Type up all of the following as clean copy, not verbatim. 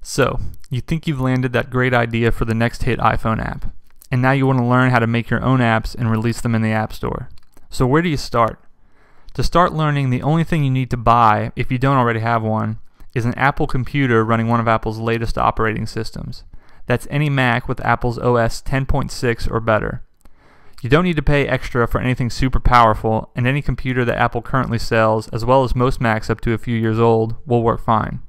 So, you think you've landed that great idea for the next hit iPhone app, and now you want to learn how to make your own apps and release them in the App Store. So where do you start? To start learning, the only thing you need to buy, if you don't already have one, is an Apple computer running one of Apple's latest operating systems. That's any Mac with Apple's OS 10.6 or better. You don't need to pay extra for anything super powerful, and any computer that Apple currently sells, as well as most Macs up to a few years old, will work fine.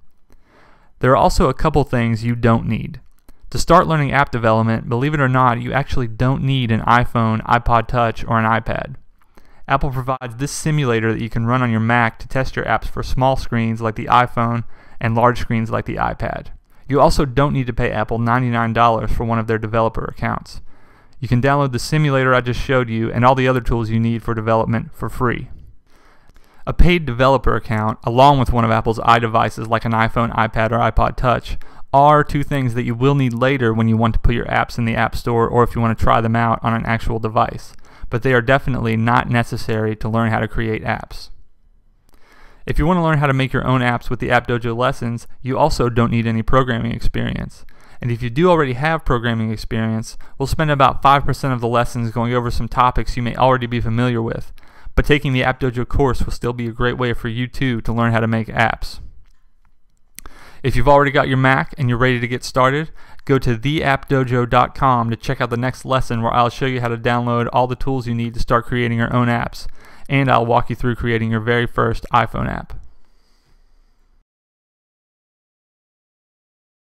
There are also a couple things you don't need. To start learning app development, believe it or not, you actually don't need an iPhone, iPod Touch, or an iPad. Apple provides this simulator that you can run on your Mac to test your apps for small screens like the iPhone and large screens like the iPad. You also don't need to pay Apple $99 for one of their developer accounts. You can download the simulator I just showed you and all the other tools you need for development for free. A paid developer account, along with one of Apple's iDevices like an iPhone, iPad, or iPod Touch, are two things that you will need later when you want to put your apps in the App Store or if you want to try them out on an actual device. But they are definitely not necessary to learn how to create apps. If you want to learn how to make your own apps with the App Dojo lessons, you also don't need any programming experience. And if you do already have programming experience, we'll spend about 5% of the lessons going over some topics you may already be familiar with. But taking the App Dojo course will still be a great way for you too to learn how to make apps. If you've already got your Mac and you're ready to get started, go to theappdojo.com to check out the next lesson where I'll show you how to download all the tools you need to start creating your own apps, and I'll walk you through creating your very first iPhone app.